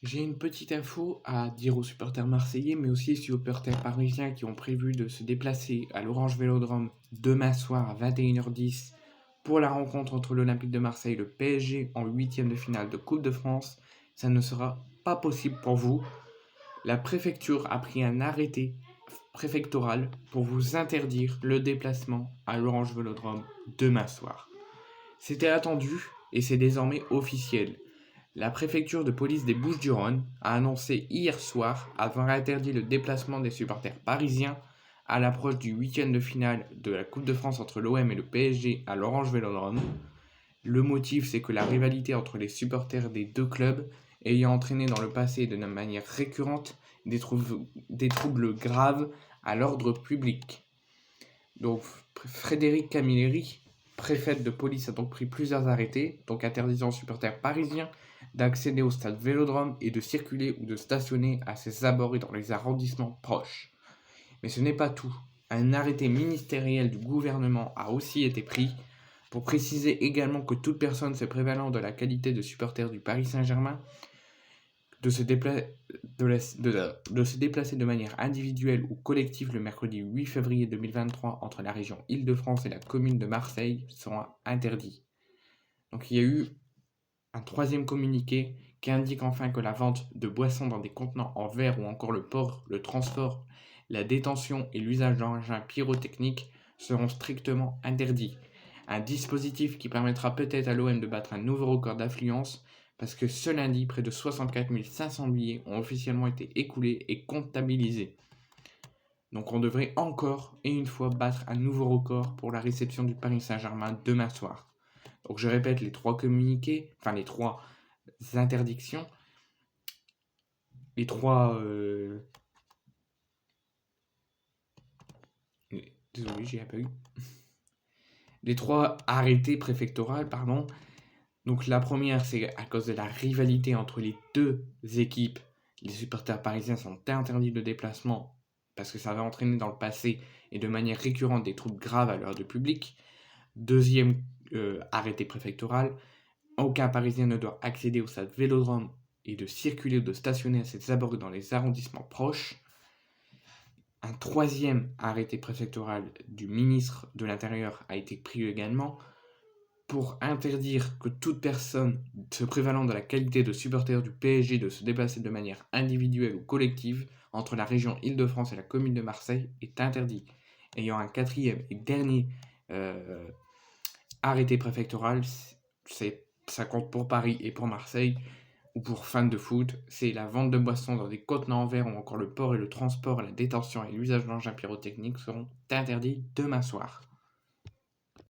J'ai une petite info à dire aux supporters marseillais, mais aussi aux supporters parisiens qui ont prévu de se déplacer à l'Orange Vélodrome demain soir à 21h10 pour la rencontre entre l'Olympique de Marseille et le PSG en huitième de finale de Coupe de France. Ça ne sera pas possible pour vous. La préfecture a pris un arrêté préfectoral pour vous interdire le déplacement à l'Orange Vélodrome demain soir. C'était attendu et c'est désormais officiel. La préfecture de police des Bouches-du-Rhône a annoncé hier soir avoir interdit le déplacement des supporters parisiens à l'approche du huitième de finale de la Coupe de France entre l'OM et le PSG à l'Orange Vélodrome. Le motif, c'est que la rivalité entre les supporters des deux clubs ayant entraîné dans le passé de manière récurrente des troubles graves à l'ordre public. Donc Frédéric Camilleri, préfète de police, a donc pris plusieurs arrêtés, donc interdisant aux supporters parisiens d'accéder au stade Vélodrome et de circuler ou de stationner à ses abords et dans les arrondissements proches. Mais ce n'est pas tout. Un arrêté ministériel du gouvernement a aussi été pris pour préciser également que toute personne se prévalant de la qualité de supporter du Paris Saint-Germain de se déplacer de manière individuelle ou collective le mercredi 8 février 2023 entre la région Île-de-France et la commune de Marseille sera interdit. Donc il y a eu un troisième communiqué qui indique enfin que la vente de boissons dans des contenants en verre ou encore le port, le transport, la détention et l'usage d'engins pyrotechniques seront strictement interdits. Un dispositif qui permettra peut-être à l'OM de battre un nouveau record d'affluence parce que ce lundi, près de 64 500 billets ont officiellement été écoulés et comptabilisés. Donc on devrait encore et une fois battre un nouveau record pour la réception du Paris Saint-Germain demain soir. Donc je répète les trois communiqués, enfin les trois interdictions, les trois... Désolé, j'ai un peu eu. Les trois arrêtés préfectoraux, pardon. Donc la première, c'est à cause de la rivalité entre les deux équipes. Les supporters parisiens sont interdits de déplacement parce que ça va entraîner dans le passé et de manière récurrente des troubles graves à l'ordre public. Deuxième arrêté préfectoral, aucun Parisien ne doit accéder au stade Vélodrome et de circuler ou de stationner à ses abords dans les arrondissements proches. Un troisième arrêté préfectoral du ministre de l'Intérieur a été pris également pour interdire que toute personne se prévalant de la qualité de supporter du PSG de se déplacer de manière individuelle ou collective entre la région Île-de-France et la commune de Marseille est interdit. Ayant un quatrième et dernier arrêté préfectoral, ça compte pour Paris et pour Marseille, ou pour fans de foot, c'est la vente de boissons dans des contenants en verre ou encore le port et le transport, la détention et l'usage d'engins pyrotechniques seront interdits demain soir.